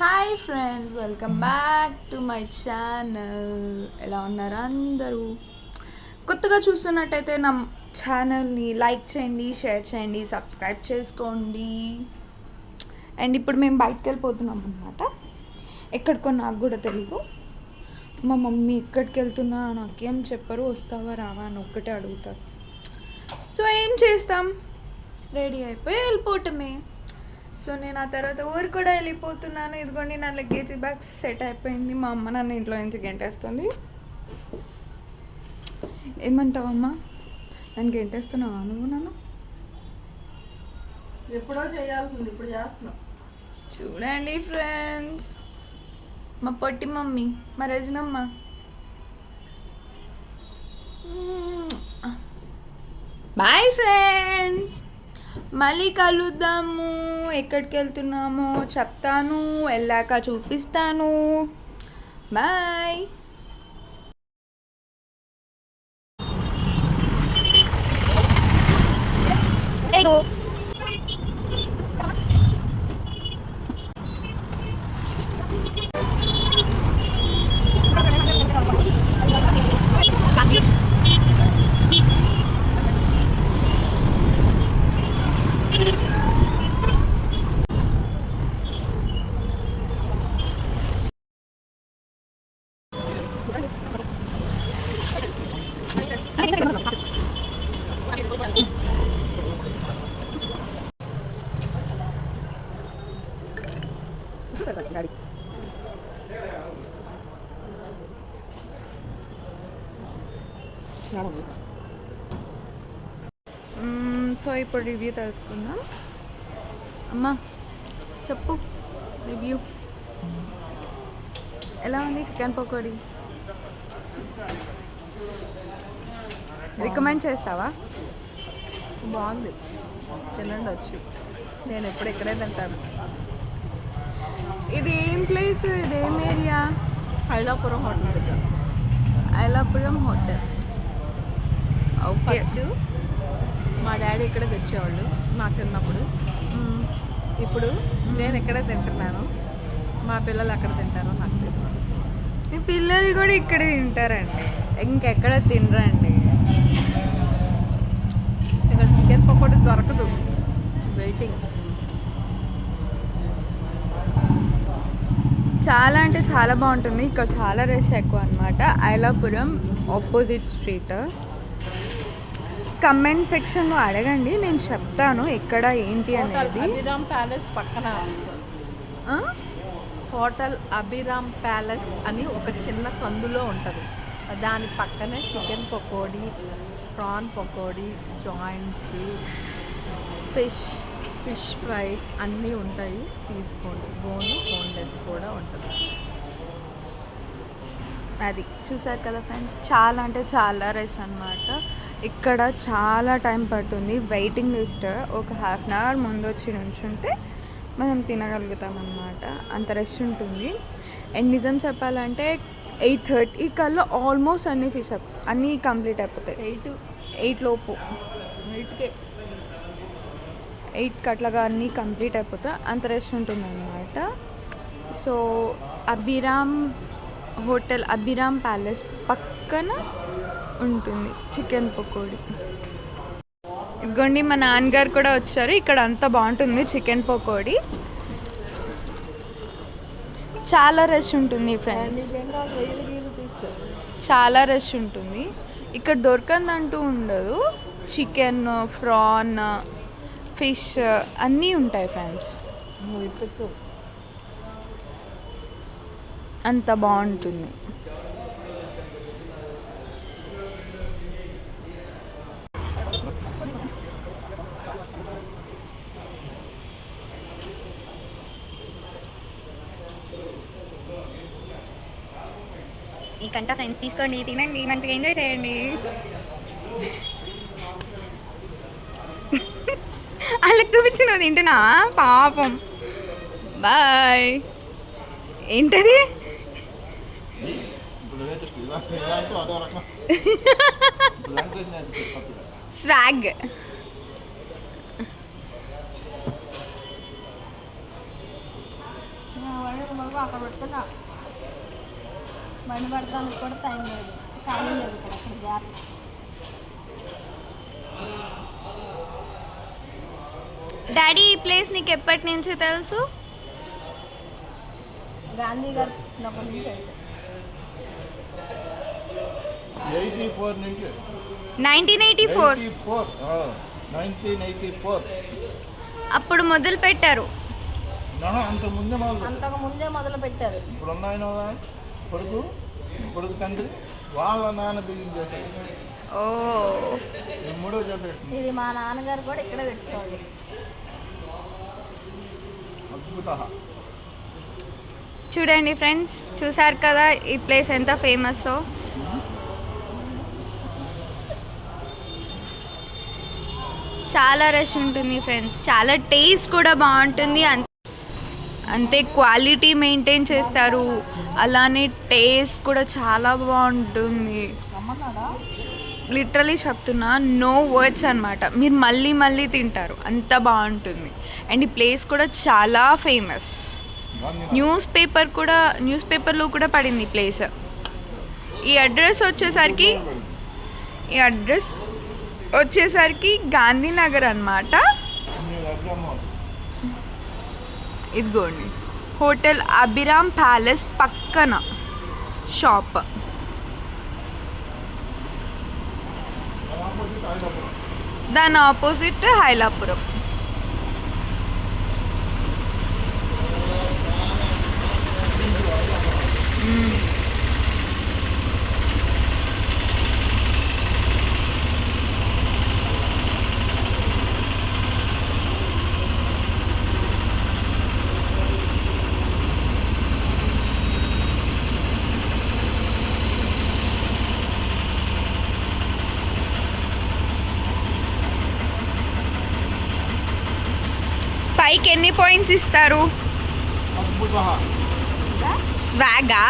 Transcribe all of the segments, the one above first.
Hi friends, welcome back to my channel. ఎలా ఉన్నారు అందరూ? కొత్తగా చూస్తున్నట్టయితే నా ఛానల్ని లైక్ చేయండి, షేర్ చేయండి, సబ్స్క్రైబ్ చేసుకోండి. అండ్ ఇప్పుడు మేము బయటకు వెళ్ళిపోతున్నాం అన్నమాట. ఎక్కడికో నాకు కూడా తెలియదు. మా మమ్మీ ఎక్కడికి వెళ్తున్నా నాకేం చెప్పరు, వస్తావా రావా అని ఒక్కటే అడుగుతారు. సో ఏం చేస్తాం, రెడీ అయిపోయి వెళ్ళిపోవటమే. సో నేను ఆ తర్వాత ఊరు కూడా వెళ్ళిపోతున్నాను. ఇదిగోండి నా లగేజ్ బ్యాగ్ సెట్ అయిపోయింది. మా అమ్మ నన్ను ఇంట్లో నుంచి గెంటేస్తుంది. ఏమంటావమ్మా, నన్ను గెంటేస్తున్నావా నువ్వు? నన్ను ఎప్పుడో చేయాల్సింది ఇప్పుడు చేస్తున్నాం. చూడండి ఫ్రెండ్స్, మా పొట్టి మమ్మీ, మా రజనమ్మ. బాయ్ ఫ్రెండ్స్, మళ్ళీ కలుద్దాము. ఎక్కడికి వెళ్తున్నామో చెప్తాను, వెళ్ళాక చూపిస్తాను. బాయ్. సో ఇప్పుడు రివ్యూ తెలుసుకుందాం. అమ్మా చెప్పు, రివ్యూ ఎలా ఉంది? చికెన్ పకోడీ రికమెండ్ చేస్తావా? బాగుంది, తినండి వచ్చి. నేను ఎప్పుడు ఇక్కడే తింటాను. ఇది ఏం ప్లేస్, ఇది ఏం ఏరియా? ఐలాపురం హోటల్ దగ్గర. ఐలాపురం హోటల్. ఓకే. ఫస్ట్ మా డాడీ ఇక్కడే తెచ్చేవాళ్ళు నా చిన్నప్పుడు. ఇప్పుడు నేను ఇక్కడే తింటున్నాను. మా పిల్లలు ఎక్కడ తింటారో నాకు తెలియదు. మీ పిల్లలు కూడా ఇక్కడ తింటారండి, ఇంకెక్కడ తినరండి. ఇక్కడ చికెన్ పకోడీ దొరకదు, వెయిటింగ్. చాలా అంటే చాలా బాగుంటుంది. ఇక్కడ చాలా రష్ ఎక్కువ అనమాట. Ailapuram opposite street. కమెంట్ సెక్షన్లో అడగండి, నేను చెప్తాను ఎక్కడ ఏంటి అనేది. అభిరామ్ ప్యాలెస్ పక్కన హోటల్ అభిరామ్ ప్యాలెస్ అని ఒక చిన్న సందులో ఉంటుంది. దాని పక్కనే chicken pakodi, prawn pakodi, joints, fish fry అన్నీ ఉంటాయి. తీసుకోండి. బోన్లెస్ కూడా ఉంటుంది. అది చూసారు కదా ఫ్రెండ్స్, చాలా అంటే చాలా రష్ అనమాట. ఇక్కడ చాలా టైం పడుతుంది. వెయిటింగ్ లిస్ట్ ఒక హాఫ్ అన్ అవర్ ముందు వచ్చి నుంచుంటే మనం తినగలుగుతాం అన్నమాట, అంత రష్ ఉంటుంది. అండ్ నిజం చెప్పాలంటే 8:30 కల్లా ఆల్మోస్ట్ అన్నీ కంప్లీట్ అయిపోతాయి. 8 లోపు 8 అట్లాగా అన్నీ కంప్లీట్ అయిపోతాయి, అంత రష్ ఉంటుంది అన్నమాట. So Abhiram hotel Abhiram Palace పక్కన ఉంటుంది చికెన్ పకోడీ. ఇదిగోండి మా నాన్నగారు కూడా వచ్చారు. ఇక్కడ అంతా బాగుంటుంది చికెన్ పకోడీ. చాలా రష్ ఉంటుంది ఫ్రెండ్స్, చాలా రష్ ఉంటుంది. ఇక్కడ దొరకందంటూ ఉండదు. చికెన్, ప్రాన్, ఫిష్ అన్నీ ఉంటాయి ఫ్రెండ్స్. అంత బాగుంటుంది. ఈ కంట ఫ్రెండ్స్ తీసుకోండి, తినండి, మంచిగా ఎంజాయ్ చేయండి. వాళ్ళకి చూపించిన తింటున్నా పాపం. బాయ్. ఏంటది? స్వాగ్. అక్కడ పెట్టుకున్నా బండి పడతానికి కూడా టైం లేదు, ఖాళీ లేదు ఇక్కడ అక్కడ గ్యాప్. డాడీ ఈ ప్లేస్ నీకు ఎప్పటి నుంచి తెలుసు? గాంధీ గారు ఉన్నప్పటి నుంచి తెలుసు. 84 నుంచి 1984 1984 అప్పుడు మొదలు పెట్టారు. అంతకు ముందే అంతకు ముందే మొదలు పెట్టారు. ఇప్పుడు ఉన్నాయన కొడుకు తండ్రి వాళ్ళ నాన్న బిల్డింగ్ చేశారు. ఓ ఇది 3వ జనరేషన్. ఇది మా నాన్నగారు కూడా ఇక్కడే తెచ్చేవాళ్ళు. అద్భుత. చూడండి ఫ్రెండ్స్, చూసారు కదా ఈ ప్లేస్ ఎంత ఫేమస్. చాలా రష్ ఉంటుంది ఫ్రెండ్స్, చాలా టేస్ట్ కూడా బాగుంటుంది. అంతే క్వాలిటీ మెయింటైన్ చేస్తారు, అలానే టేస్ట్ కూడా చాలా బాగుంటుంది. లిటరలీ చెప్తున్నా, నో వర్డ్స్ అనమాట. మీరు మళ్ళీ మళ్ళీ తింటారు, అంత బాగుంటుంది. అండ్ ఈ ప్లేస్ కూడా చాలా ఫేమస్. న్యూస్ పేపర్లో కూడా పడింది ఈ ప్లేస్. ఈ అడ్రస్ వచ్చేసరికి గాంధీనగర్ అన్నమాట. ఇదిగోండి, హోటల్ అభిరామ్ ప్యాలెస్ పక్కన షాప్. దాని ఆపోజిట్ హైలాపురం. పైకి ఎన్ని పాయింట్స్ ఇస్తారు? స్వాగా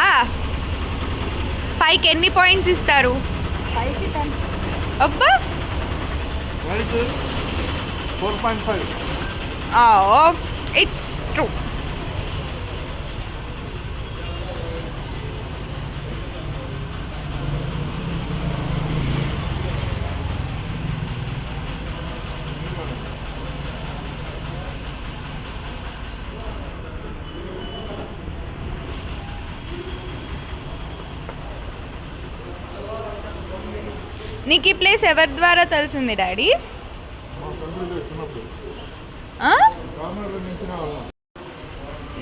పైకి ఎన్ని పాయింట్స్ ఇస్తారు? అబ్బా 4.5. It's true. నీకు ఈ ప్లేస్ ఎవరి ద్వారా తెలిసింది డాడీ?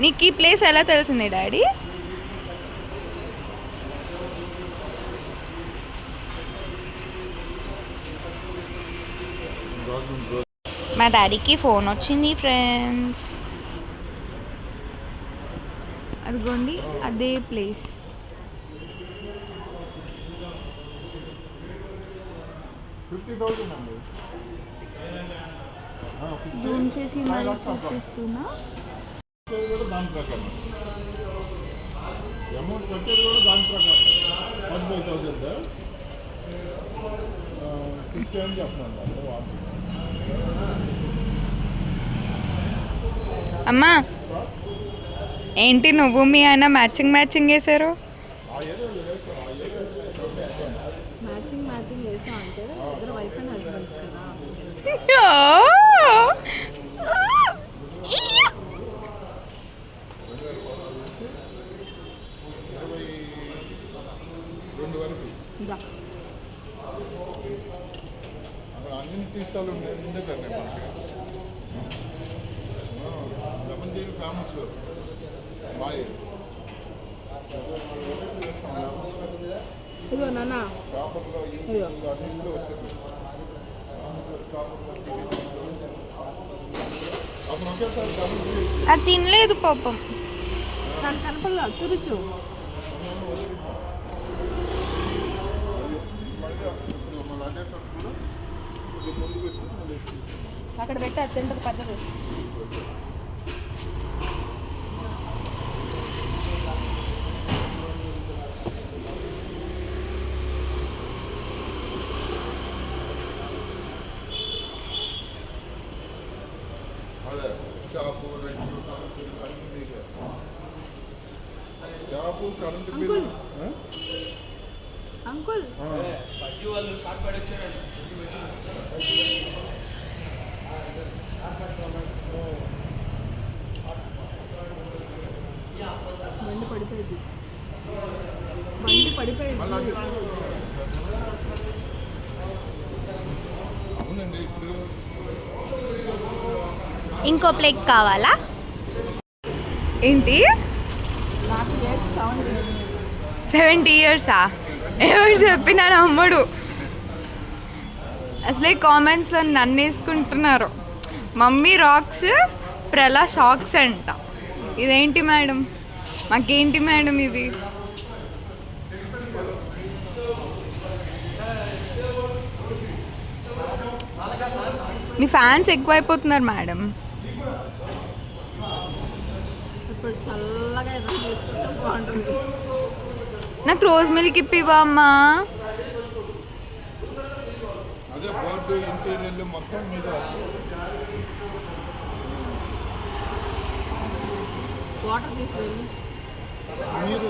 నీకు ఈ ప్లేస్ ఎలా తెలిసింది డాడీ? మా డాడీకి ఫోన్ వచ్చింది ఫ్రెండ్స్. అదిగోండి అదే ప్లేస్. జూమ్ చేసి మళ్ళీ చూపిస్తున్నా. దాని ప్రకారం అమౌంట్ కట్టేది కూడా దాని ప్రకారం 45,000 50 అని చెప్తున్నాను. అమ్మా ఏంటి నువ్వు మీ ఆయన మ్యాచింగ్ వేశారు? మ్యాచింగ్ చేసా అంటే ఇద్దరు వైఫ్ అండ్ హస్బెండ్స్ కదా. 22 వరకు అక్కడ అన్ని తీస్తాలు ఉండేదండి మనకి. Lemon జీరు famous bye. ఇదిగో నాన్న, పేపర్లో ఇదిగో అన్నింటిలో వచ్చేది. అతను ఒకేసారి అది తినలేదు పాపం. దాని కనపడలా తురుచు. అక్కడ పెట్టి అది తింటుంది పద్ధతి. అదే షాపు అన్నీ ట్యాపు కరెంటు బిల్లు అంకుల్ బండి పడిపోయింది అవునండి ఇప్పుడు ఇంకో ప్లేట్ కావాలా? ఏంటి నాకు 70 ఇయర్సా? ఎవరు చెప్పినా నమ్మడు. అసలే కామెంట్స్లో నన్ను వేసుకుంటున్నారు. మమ్మీ రాక్స్, ప్రలా షాక్స్ అంట. ఇదేంటి మేడం? మాకేంటి మేడం ఇది? మీ ఫ్యాన్స్ ఎక్కువైపోతున్నారు మేడం. ఇప్పుడు చల్లగా ఏదో తీసుకుంటే బాగుంటుంది. నాకు రోజ్ మిల్క్ ఇప్పివా అమ్మా? అదే బోర్డు ఇంటీరియర్లు మొత్తం మీద వాటర్ తీసుకెళ్ళి మీరు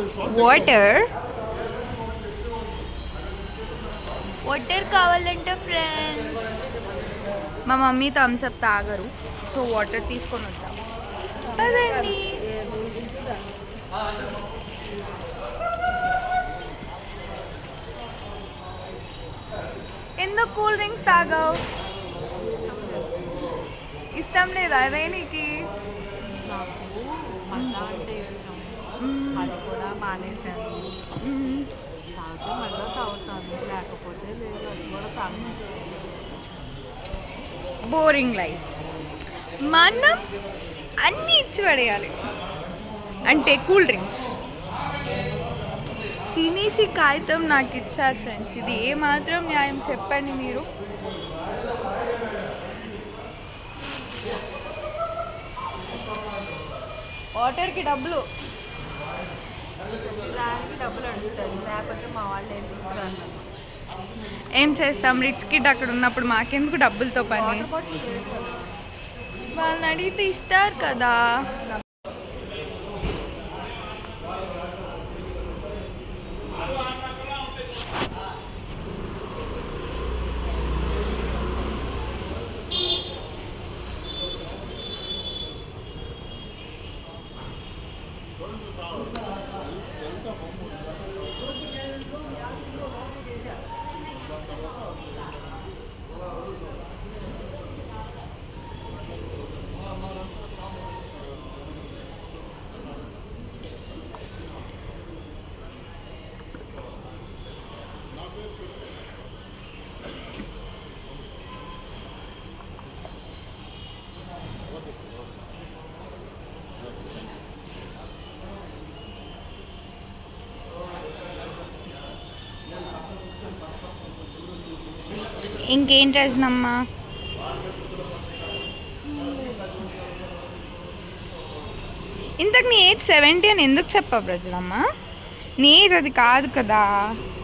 వాటర్ కావాలంటే ఫ్రెండ్స్, మా మమ్మీ థమ్స్ అప్ తాగరు, సో వాటర్ తీసుకొని వద్దాం. అదండి. ఎందుకు కూల్ డ్రింక్స్ తాగావు? ఇష్టం లేదా అదే నీకు? నాకు మజా అంటే ఇష్టం, అది కూడా మానేశాను. తాగితే మజా తాగుతాను, లేకపోతే లేదు, అది కూడా తాగను. Boring life. మనం అన్నీ ఇచ్చి పడేయాలి. అంటే కూల్ డ్రింక్స్ తినేసి కాగితం నాకు ఇచ్చారు ఫ్రెండ్స్. ఇది ఏమాత్రం న్యాయం చెప్పండి మీరు? వాటర్కి డబ్బులు, దానికి డబ్బులు అడుగుతారు, లేకపోతే మా వాళ్ళు ఏం తీసుకురాను. ఏం చేస్తాం? రిచ్ కిడ్ అక్కడ ఉన్నప్పుడు మాకెందుకు డబ్బులతో పని? వాళ్ళని అడిగితే ఇస్తారు కదా. ఇంకేం రజనమ్మా? ఇంతకు నీ ఏజ్ 70 అని ఎందుకు చెప్పావు రజనమ్మా? నీ ఏజ్ అది కాదు కదా.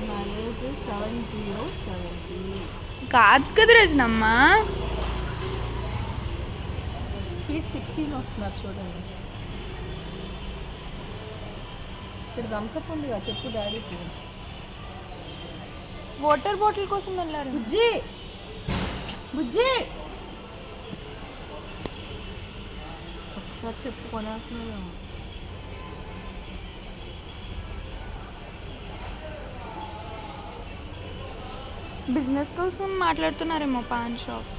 నా ఏజ్ 70. కాదు కదా రజనమ్మా. స్వీట్ 16 వస్తున్నారు చూడండి. ఇక్కడ థమ్స్అప్ ఉందిగా, చెప్పు డాడీకి. వాటర్ బాటిల్ కోసం వెళ్ళారు. బుజ్జి బుజ్జి ఒకసారి చెప్పు, కొనేస్తున్నాను. బిజినెస్ కోసం మాట్లాడుతున్నారేమో పాన్ షాప్.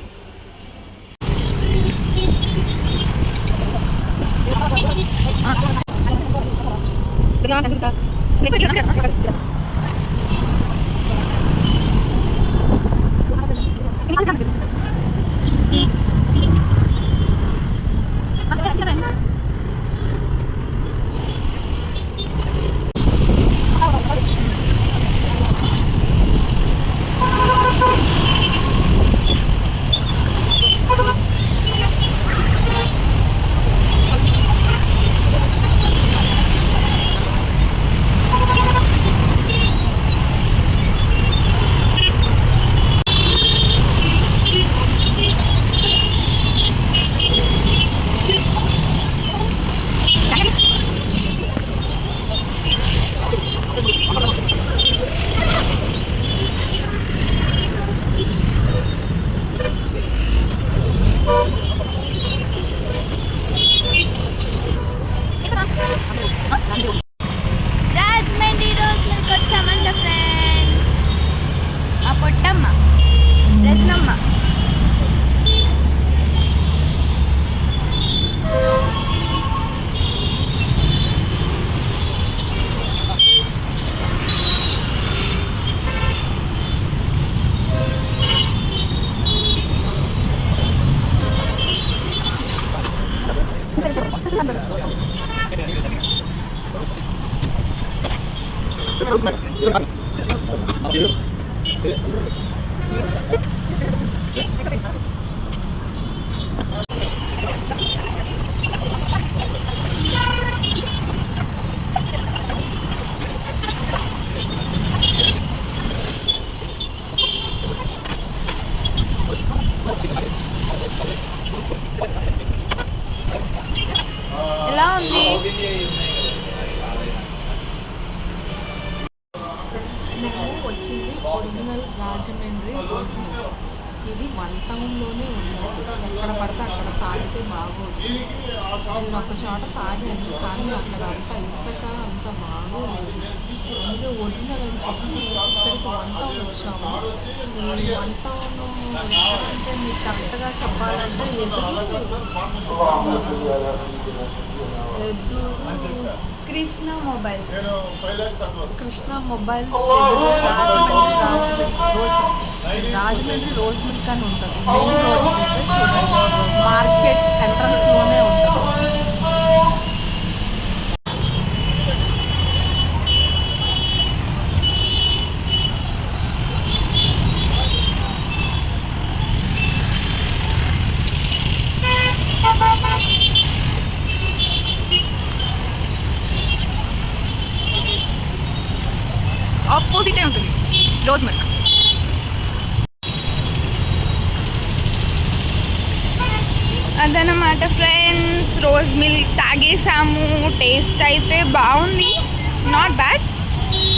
ఎలా ఉంది? మేము వచ్చింది ఒరిజినల్ రాజమండ్రి రోజ్ మిల్క్. ఇది 1 టౌన్లోనే ఉన్నది. ఎక్కడ పడితే అక్కడ తాగితే బాగోదు. నేను ఒక చోట తాగాను, కానీ అక్కడ అంత ఇసుక అంత బాగోలేదు. అందుకే ఒరిజినల్ అని చెప్పి ఇక్కడికి 1 టౌన్ వచ్చాము. ఈ 1 టౌన్ అంటే మీకు కరెక్ట్గా చెప్పాలంటే ఎద్దు Krishna mobiles. Krishna mobiles Rajahmundry rose milk అని ఉంటుంది. మెయిన్ రోడ్ మార్కెట్ ఎంట్రన్స్లోనే ఉంటుంది. ఆపోజిటే ఉంటుంది రోజ్ మిల్క్. అదనమాట ఫ్రెండ్స్, రోజ్ మిల్క్ తాగేసాము. టేస్ట్ అయితే బాగుంది, not bad.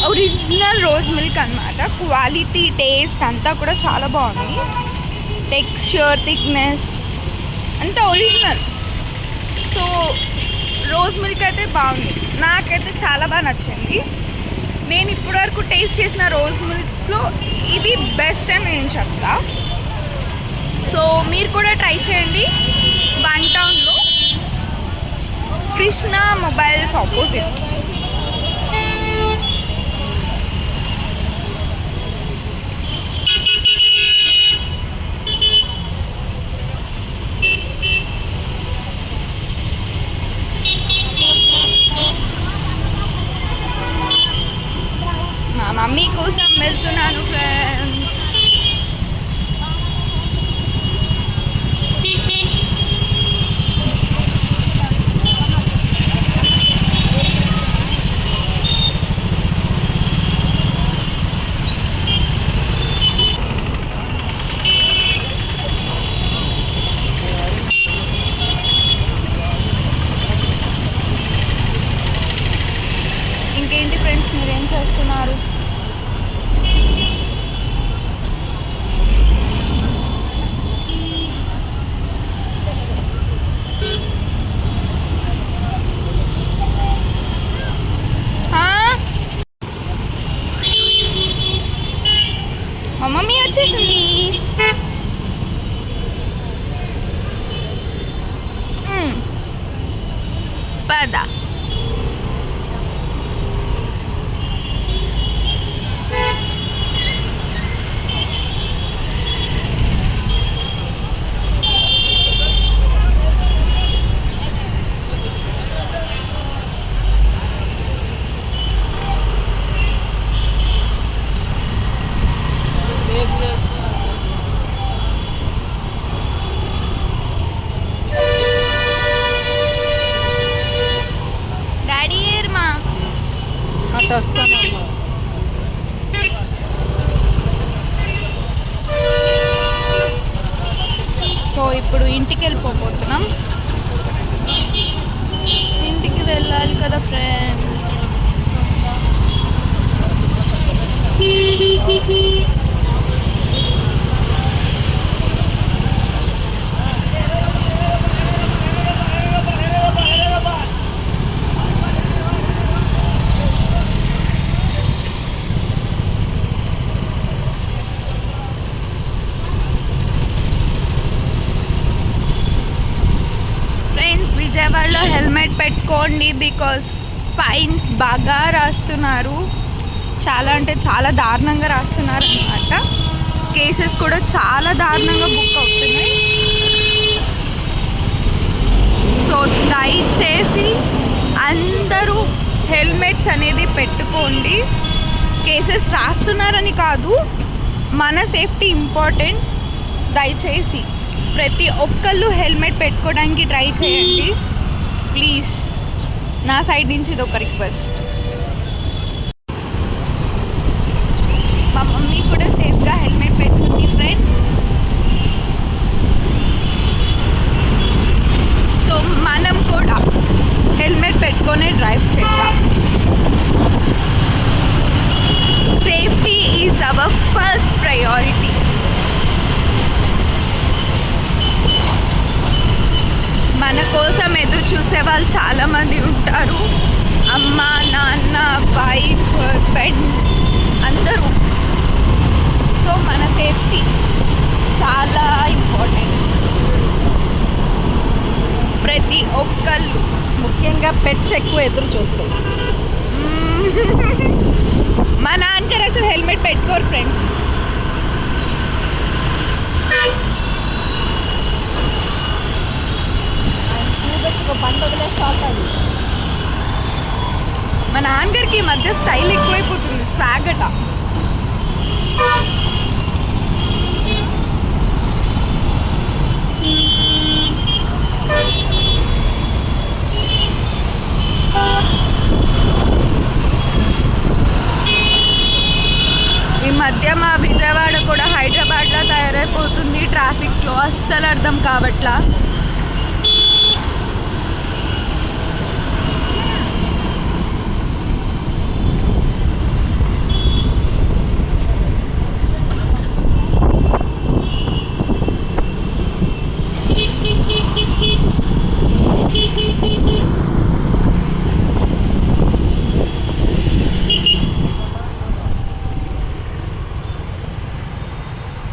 Original rose milk అన్నమాట. క్వాలిటీ, టేస్ట్ అంతా కూడా చాలా బాగుంది. టెక్స్చర్, థిక్నెస్ అంతా ఒరిజినల్. సో రోజ్ మిల్క్ అయితే బాగుంది, నాకైతే చాలా బాగా నచ్చింది. నేను ఇప్పటివరకు టేస్ట్ చేసిన రోజ్ మిల్క్స్లో ఇది బెస్ట్ అని నేను చెప్తా. సో మీరు కూడా ట్రై చేయండి. 1 టౌన్లో కృష్ణ మొబైల్స్ ఆపోజిట్. మా మమ్మీ కోసం వెళ్తున్నాను ఫ్రెండ్స్. ఇంకేంటి ఫ్రెండ్స్, మీరేం చేస్తున్నారు? మా మమ్మీ వచ్చేసింది. పద. డాడీ ఏర్మా అటు వస్తానమ్మా. సో ఇప్పుడు ఇంటికి వెళ్ళిపోతున్నాం. ఇంటికి వెళ్ళాలి కదా ఫ్రెండ్స్. విజయవాడలో హెల్మెట్ పెట్టుకోండి, బికాస్ ఫైన్స్ బాగా రాస్తున్నారు. చాలా అంటే చాలా దారుణంగా రాస్తున్నారు అన్నమాట. కేసెస్ కూడా చాలా దారుణంగా బుక్ అవుతున్నాయి. సో దయచేసి అందరూ హెల్మెట్స్ అనేది పెట్టుకోండి. కేసెస్ రాస్తున్నారని కాదు, మన సేఫ్టీ ఇంపార్టెంట్. దయచేసి ప్రతి ఒక్కళ్ళు హెల్మెట్ పెట్టుకోవడానికి ట్రై చేయండి ప్లీజ్. నా సైడ్ నుంచి ఇది ఒక రిక్వెస్ట్. మా మమ్మీ కూడా సేఫ్గా హెల్మెట్ పెట్టుకుంది ఫ్రెండ్స్. సో మనం కూడా హెల్మెట్ పెట్టుకొని డ్రైవ్ చేద్దాం. Safety is our first priority. మన కోసం ఎదురు చూసే వాళ్ళు చాలామంది ఉంటారు. అమ్మ, నాన్న, వైఫ్, హస్బెండ్ అందరూ. సో మన సేఫ్టీ చాలా ఇంపార్టెంట్. ప్రతి ఒక్కళ్ళు, ముఖ్యంగా పెట్స్ ఎక్కువ ఎదురు చూస్తాయి. మా నాన్నగారు అసలు హెల్మెట్ పెట్టుకోరు ఫ్రెండ్స్. బండి వదిలేస్తాడు. మా నాన్నగారికి ఈ మధ్య స్టైల్ ఎక్కువైపోతుంది, స్వాగ్ అట. ఈ మధ్య మా విజయవాడ కూడా హైదరాబాద్లో తయారైపోతుంది ట్రాఫిక్లో, అస్సలు అర్థం కావట్లా.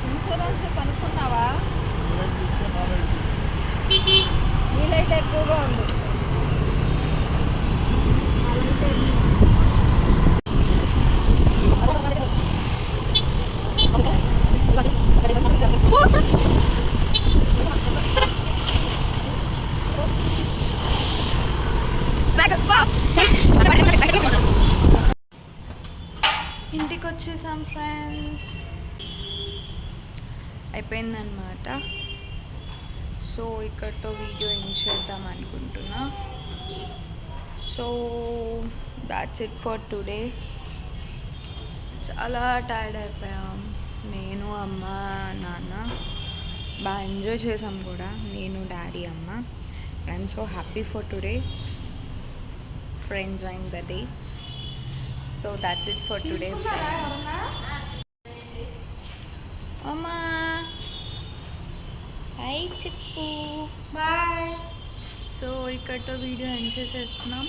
ఇన్సూరెన్స్ కనుక్కున్నావా? వీలైతే ఎక్కువగా ఉంది. ఇంటికి వచ్చేసాం ఫ్రెండ్స్, అయిపోయిందన్నమాట. సో ఇక్కడితో వీడియో ఎండ్ చేద్దాం అనుకుంటున్నా. So that's it for today. చాలా టైర్డ్ అయిపోయాం, నేను, అమ్మ, నాన్న. బాగా ఎంజాయ్ చేసాం కూడా, నేను, డాడీ, అమ్మ. I'm so happy for today for enjoying the day. So that's it for today friends. Mama, hi Chippu, bye. So ఇక్కడితో వీడియో ఎండ్ చేసేస్తున్నాం.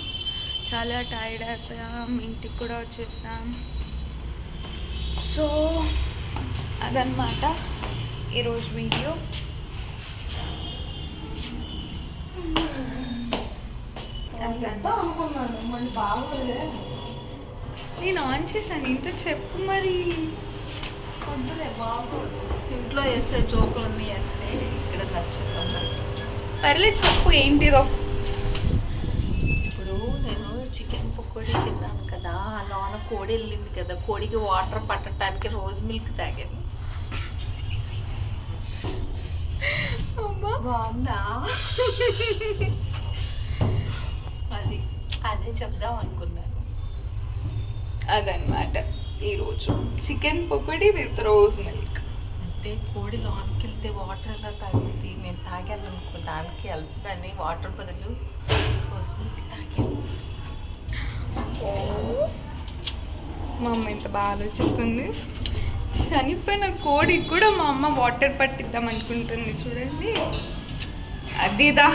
చాలా టైర్డ్ అయిపోయాం, ఇంటికి కూడా వచ్చేసాం. సో అదనమాట ఈరోజు వీడియో. నేను ఆన్ చేశాను, ఏంటో చెప్పు మరి. వద్దులే, బాగోదు. ఇంట్లో వేసే జోకులన్నీ వేస్తే ఇక్కడ నచ్చింది. పర్లేదు చెప్పు ఏంటిదో. ఇప్పుడు నేను చికెన్ పకోడీ తిన్నాను కదా, లోన కోడి వెళ్ళింది కదా, కోడికి వాటర్ పట్టడానికి రోజ్ మిల్క్ తాగాను. బాగుందా? అదే చెప్దాం అనుకున్నాను. అదనమాట ఈరోజు chicken pakodi with rose milk. అంటే కోడి లోనికి వెళ్తే వాటర్ ఎలా తాగుద్ది, నేను తాగాను అనుకో, దానికి వెళ్తుందని వాటర్ బదులు రోజ్ మిల్క్ తాగాను. మా అమ్మ ఎంత బాగా ఆలోచిస్తుంది. చనిపోయిన కోడికి కూడా మా అమ్మ వాటర్ పట్టిద్దాం అనుకుంటుంది చూడండి. అదిదా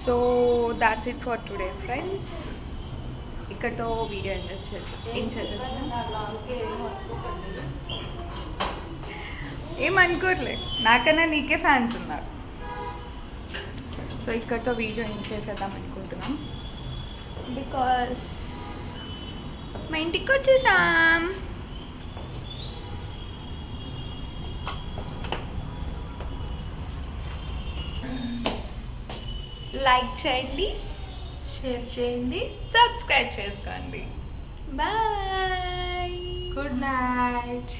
so that's it for today friends. ఇక్కడతో వీడియో ఏం చేసేస్తాం. ఏమనుకోర్లే, నాకన్నా నీకే ఫ్యాన్స్ ఉన్నారు. సో ఇక్కడతో వీడియో ఏం చేసేద్దాం అనుకుంటున్నాం. బికాస్ మా ఇంటికి వచ్చేసాం. లైక్ చేయండి, షేర్ చేయండి, సబ్స్క్రైబ్ చేసుకోండి. బాయ్. Good night.